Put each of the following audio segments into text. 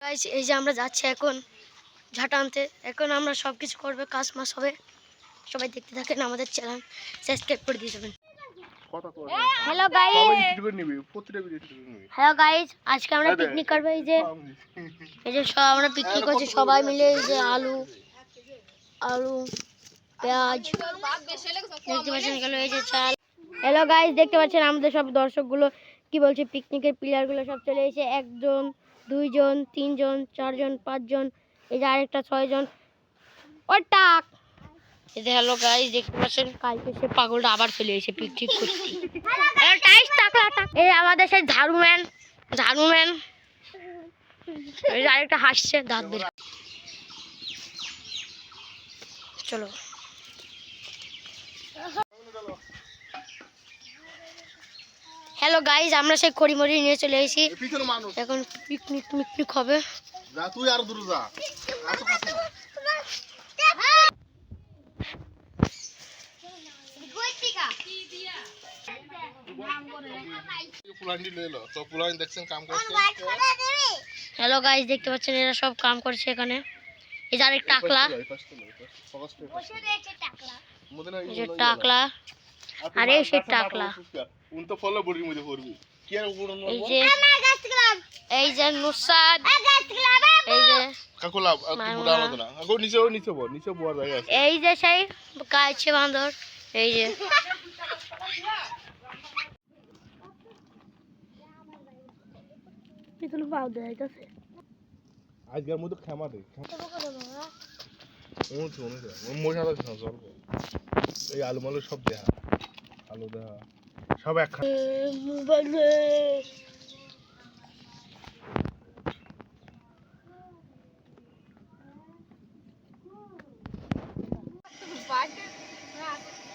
Guys এই যে আমরা যাচ্ছি এখন ঝাঁটা আনতে। এখন আমরা সব কিছু করবে, কাজ মাস হবে। সবাই দেখতে থাকেন, আমাদের চ্যানেল সাবস্ক্রাইব করে দিয়ে যাবেন। হ্যালো গাইস, আজকে আমরা পিকনিক করবো। এই যে সব আমরা পিকনিক করছি সবাই মিলে। এই যে আলু পেঁয়াজ দেখতে পাচ্ছেন, গেল এই যে চাল। হ্যালো গাইস, দেখতে পাচ্ছেন আমাদের সব দর্শকগুলো কি বলছে, পিকনিকের প্লেয়ারগুলো সব চলে এসে। 1 জন 2 জন 3 জন 4 জন 5 জন, এই যে আরেকটা 6 জন। ওই টাক এই যে। হ্যালো গাইস, দেখতে পাচ্ছেন কালকে সে পাগলটা আবার চলে এসে পিকনিক করতে। এই আমাদের সেই ঝাড়ুম্যান এই যে আরেকটা হাসছে দাঁত বের। চলো হ্যালো গাইস, আমরা সেই খড়িমড়ি নিয়ে চলে এসেছি। এখন পিকনিক হবে। হ্যালো গাইস, দেখতে পাচ্ছেন এরা সব কাম করছে এখানে। এই যে আরেক টাকলা, আরে সে টাকলা। এই যে নুসাদ, এই যে সেই কাছে বান্দর। এই যে আজকের মধ্যে ক্ষমা দে এই আলু মালু সব দেহা, আলু দেহা সব এক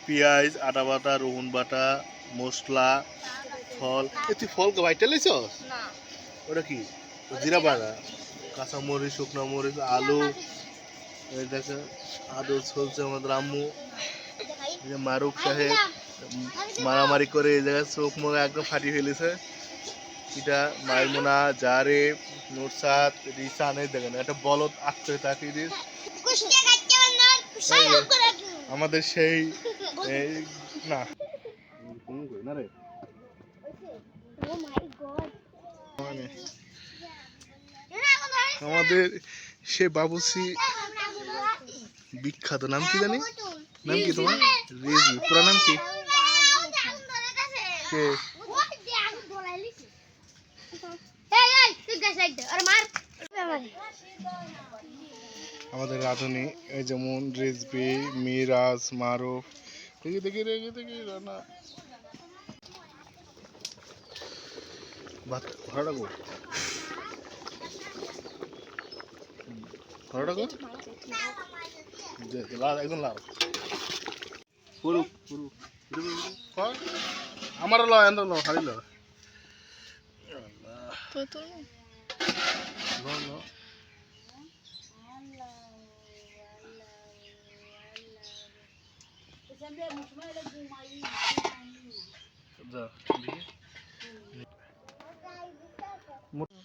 পেঁয়াজ, আদা বাটা, রসুন বাটা, মশলা, ফল। তুই ফল বাইটা লাইছ? ওটা কি? জিরা বাটা, কাঁচামরিচ, শুকনো মরিচ, আলু। এই দেখে আলু চলছে আমাদের আম্মু। মারুক সাহেব মারামারি করে এই জায়গায় চোখ মুখ একদম ফাটিয়ে ফেলেছে। এটা মাইমুনা, জারেব, নুরসাদ, রিসান। এই দেখেন একটা বলদ আঁকতে তাকিয়ে দিস। আমাদের সেই না রে আমাদের সে বাবুসি বিখ্যাত। নাম কি জানি? নাম কি তোমার? রেজি। পুরা নাম কি? আমাদের রাঁধুনি এই যেমন রেজবি, মিরাজ, মারুফ। দেখি রান্না ভাত ঘরটা গো লাল, একদম লাল। আমারও ল এত ল হারিল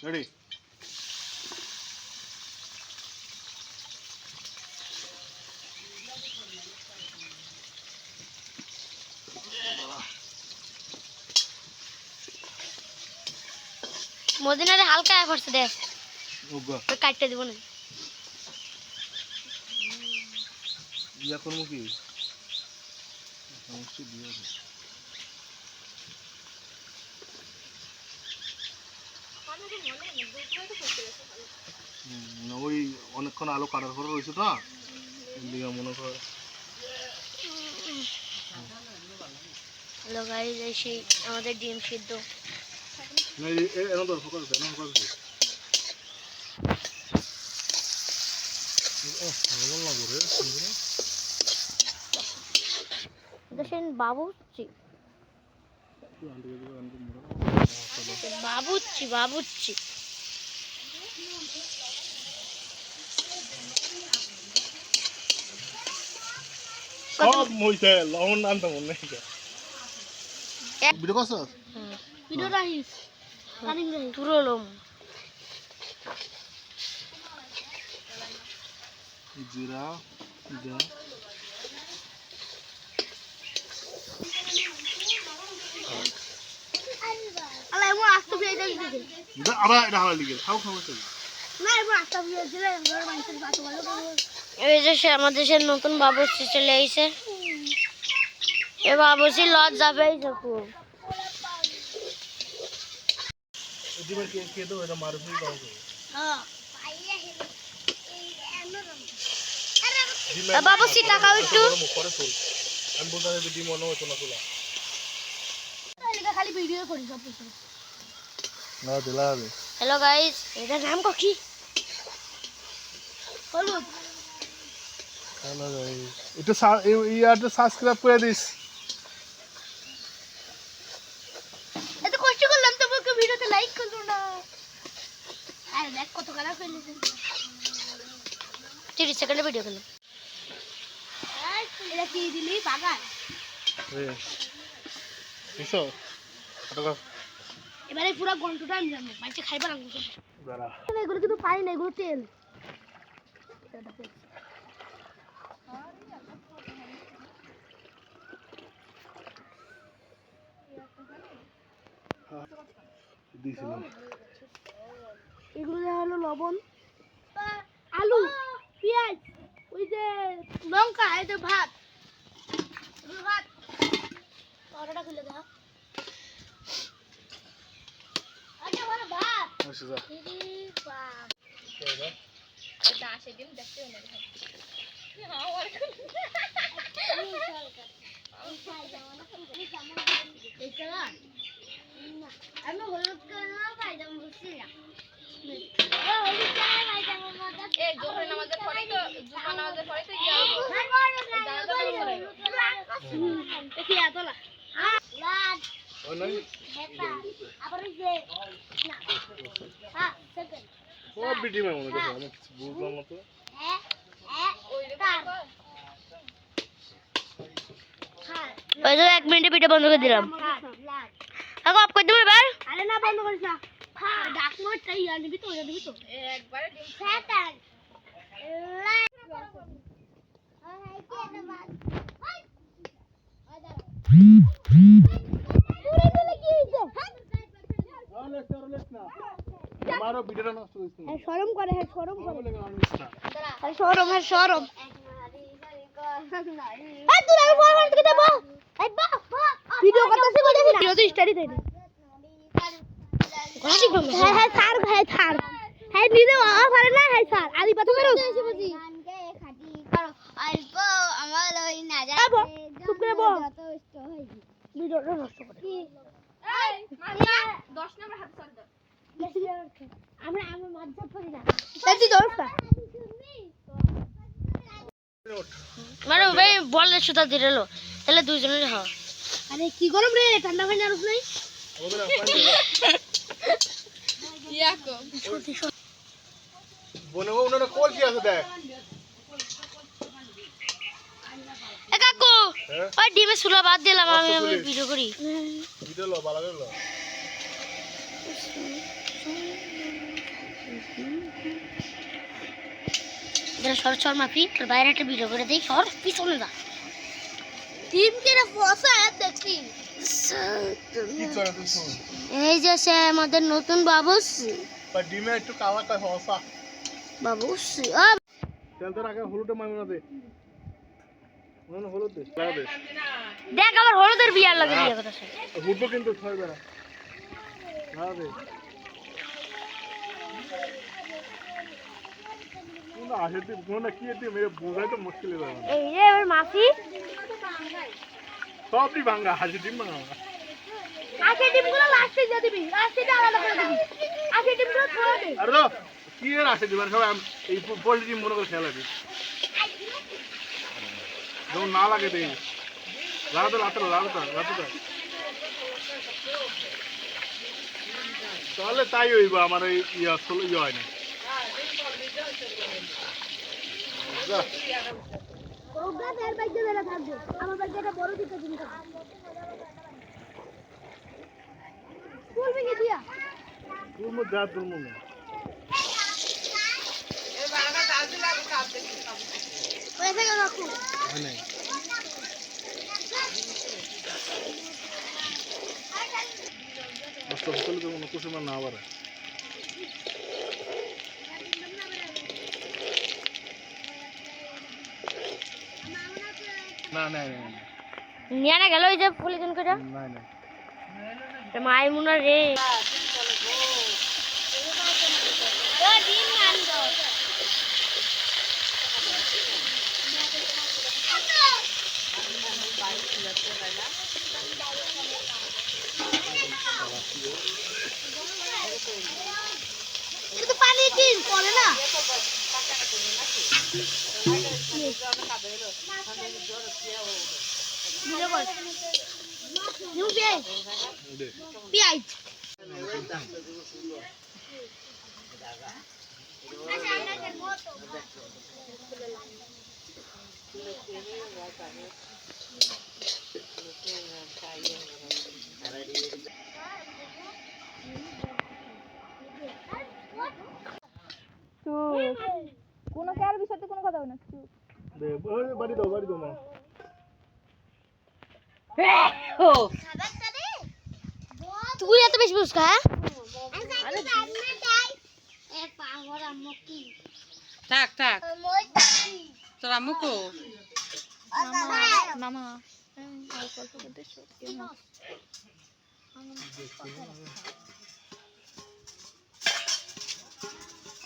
রেডি। মদিনারে হালকা করছে, দেখ কাটতে দিব না। ইয়া করবো কি ওই অনেকক্ষণ আলো কাটার পরে রয়েছে তো মনে কর। হ্যালো গাইস, এই সেই আমাদের ডিম সিদ্ধ। বাবুচ্চি সব মইছে লবণ আনতে মন নাই। ভিডিও করছ? ভিডিও রাখিস, কানি রাখিস তুরলম। জিরা দে আলা এমন আস্ত ফিরে দিতে আবার এটা হালা লিগে খাও খাও তো না এমন আস্ত ফিরে দিলে ঘর মানুষের বাতো ভালো এই যে সে আমাদের সে নতুন বাবুর্চি চলে আইছে এ বাবুর্চি লজ্জা পেয়েছে খুব এদিকে কে তো এটা মারুফি দাও হ্যাঁ বাবুর্চি টাকাও একটু পরে তো আমি বলতে হবে ডিম মনে হতো না তোলা খালি ভিডিও করি সব কিছু না দিলা হবে হ্যালো গাইস এটা নাম কি হলুদ হ্যালো গাইস এটা ইয়াটা সাবস্ক্রাইব করে দিস এত কষ্ট করলাম তবু কেউ ভিডিওতে লাইক করলো না আরে দেখ কত খারাপ হয়েছে 30 সেকেন্ডে ভিডিও করলাম এটা কি দিলি বাগান কিসো টাকা এবারে পুরো গন্টুটা আমি জানি মাইকে খাইবা না দাঁড়া এগুলো কিন্তু পাই না এগুলো তেল দিছিলাম এগুলো হলো লবণ আলু পেঁয়াজ ওই যে লঙ্কা এই যে ভাত ভাত পরোটা খুলে দাও আচ্ছা বড় ভাত আচ্ছা যা দিদি বাপ এটা আসে দিন দেখতে না হ্যাঁ ওর আমি হলুদ কালার পাইজামা বুঝছি না এই জোহর নামাজের পরে তো জুমা নামাজের পরে তো ইয়া ও নাই ও বিটি মে মনে করছে আমি কিছু বুঝলাম না তো ওই যে 1 মিনিটে ভিডিও বন্ধ করে দিলাম আগো অফ করে দেব এবার আরে না বন্ধ করিস না ডাক মোটটাই আনবি তো দিবি তো একবারে ডিম শয়তান আমারও ভিডিওটা নষ্ট হইছে শরম করে হ্যাঁ শরম করে বলে আনিস না শরম হ্যাঁ শরম এই তুই আমি ফোন করতে দেব এই বাহ ভিডিও করতেছি বলে ভিডিও তো স্টাডি দেই গালি গম হ্যাঁ হ্যাঁ স্যার ভাই স্যার হ্যাঁ নিজে পারে না হ্যাঁ স্যার আদি পাতো করো গানকে খাটি করো অল্প আমার ওই না যায় চুপ করে বল ভিডিওটা নষ্ট করে এই মামা 10 নম্বর হাত সর দাও আমরা আমার মজ্জা করি না সেটি দোস্ত মানে ভাই বল সুতা দিলো তাহলে দুইজনের হ্যাঁ আরে কি গরম রে ঠান্ডা পানি আর নাই ইয়াকো বনে ওনারা কল কি আছে দেখ এ কাকু হ্যাঁ ওই ডিমে সুলা বাদ দিলাম আমি আচ্ছা, সুলি। ভিডিও করি ভিডিও লো ভালো করে লো এরা সর সর মাফি তোর বাইরে একটা ভিডিও করে দেই সর পিছনে যা ডিম কেটে ফসা দেখছি কি করে তুই শুন এই যে সে আমাদের নতুন বাবুসি বা ডিমে একটু কালা কালা হসা বাবুসি তেল তো আগে হলুদে মাইনা দে মনে হলুদ দে লাগা দে দেখ আবার হলুদের বিয়ার লাগে বিয়ে করতেছে হুডবো কিন্তু ছয়বে না লাগা দে কোন আসে তুই কোন কি এতে মেরে বোঝাই তো মুশকিল হয়ে যাবে এই যে এবার মাসি সবই ভাঙা হাসি ডিম ভাঙা আজকে ডিমগুলো লাস্টে দিয়ে দিবি লাস্টে আলাদা করে দিবি আজকে ডিমগুলো ছড়া দে আরে তো কি এর আসে দিবেন সবাই এই পোল্ট্রি ডিম মনে করে খেলা দিই যখন না লাগে দেই লাগা তো লাগাতো তাহলে তাই হইব আমার এই ইয়া ষোলো ইয়ে হয় না যা ওগা তেল বাইকে বেলা থাকবে আমার বাইকে একটা বড় দিতে দিন বলবি কি দিয়া তুই মো যা তুই মো এই বাবা দাদু লাগা হয় নাই আস্তে আস্তে তো মনে করছে না আবার না না না নিয়ে না গেল ওই যে পলিথিন করে না না মাইমুনা রে পানি কি পড়ে না পিয়াজ কোনো কার বিষয়ে কোনো কথা বলে না দে ওই বাড়ি দাও মা তুই এত বেশি বুঝ খা থাক থাক তোর আম্মু কো মামা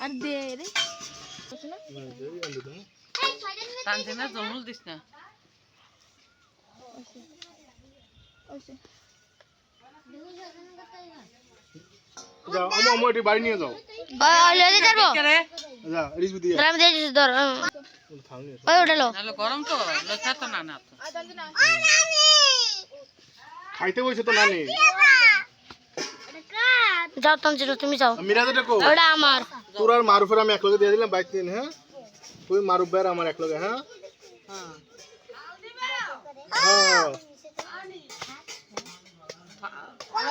আর দে রে তানজিনা জমুল দিস না যাও আমু এটি বাড়ি নিয়ে যাও লয়ে যাবো রে যা রিজবি দিয়ে আমি দিয়ে দিছি ধর থামনি ওই উঠালো নালে গরম তো লইছা তো না না তো খাইতে বইছে তো নানি যাও তানজিনা তুমি যাও মিরাজটা কো ওটা আমার তোর আর মারুফের আমি একলগে দিয়ে দিলাম বাইক দিন হ্যাঁ তুই মারুফ ভাই আর আমার একলগে হ্যাঁ হ্যাঁ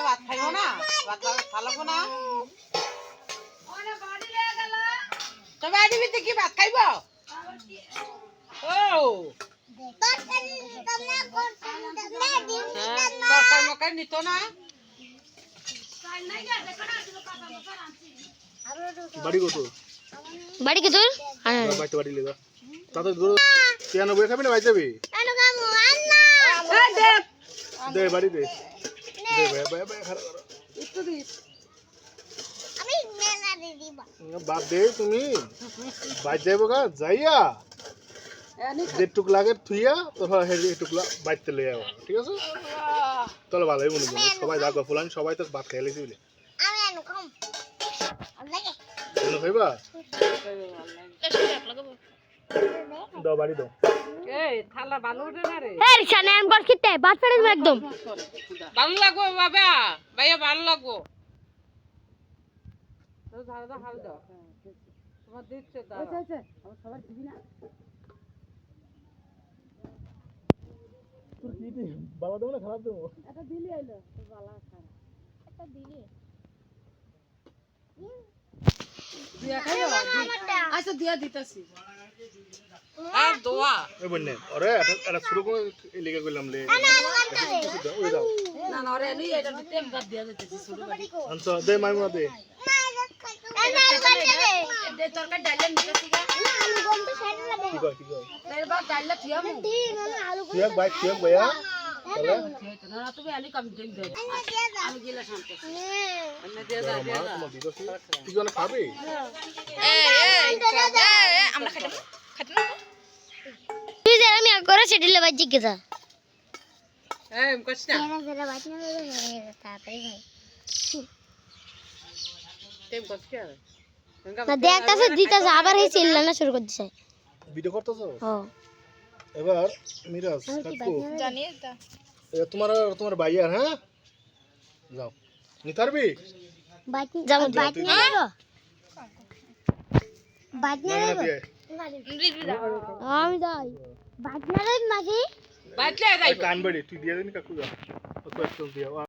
ভাত খাইবো না ভাত খালাবো না তো বাড়ি ভিতরে কি ভাত খাইবো ও তরকারি মকাই নিত না বাড়ি কত বাড়ি কি তোর বাইতে বাড়ি লে যা তাতে দূর কেন বই খাবি না ভাই যাবি দে বাড়ি দে দে ভাই খারাপ করো একটু দিস বাদ দে তুমি বাইর যাইব গা যাইয়া যেটুক লাগে থুইয়া তোর এটুকলা বাইতে লই যাবো ঠিক আছে তাহলে ভালোই মনে করবো সবাই যাগো ফুলান সবাই তো ভাত খাইলেছি বলে খাইবা দাও বাড়ি দাও এই থালা ভালো উঠে না রে এই রিকশা নেন বস কিতে বাস ফেলে দেব একদম ভালো লাগো বাবা ভাইয়া ভালো লাগো তো ধারদা হাল দাও তোমার দিচ্ছে দাও আচ্ছা আমার সবার দিবি না তোর কি দে বাবা দেবো না খারাপ দেবো এটা দিলি আইলো তো ভালো খারাপ একটা দিলি দিয়া খাইও আচ্ছা দিয়া দিতাছি আর দোয়া ওই বন্নে আরে এটা শুরু করে লিখে কইলাম লে ওই দাও না না রে নি এটা দিতে বাদ দিয়া দিতেছি শুরু বাড়ি আনছ দে মাইমা দে দে তরকারি ডাইলে নিতেছি গা ঠিক আছে এবার ডাইলে থিয়ামু তুই বাইক তুই ভাইয়া তাহলে না তুমি আনি কম দিন দে আমি গিলা শান্ত অন্য দিয়া দা দিয়া দা তোমার দিদছি তুই কোন খাবে আমরা খাইতে তুই যে আমি আর করে সেটিলে বাজি গেছা এই কষ্ট না তেম কষ্ট কি আর না দেখতাছে দিতাছে আবার এই চিল্লানা শুরু করে দিছে ভিডিও করতেছো ও এবার মিরাজ কাকু জানিয়ে তা তোমার ভাইয়ার হ্যাঁ যাও নিতারবি যাবো বাইক নিয়ে যাবো বাইক নিয়ে না যাবো দিয়ে আমি যাই বাইক নিয়ে যাবি মাঝি বাতলে যাই কানবাড়ি তুই দিয়ে দিন কাকু যা তো একদম দিয়া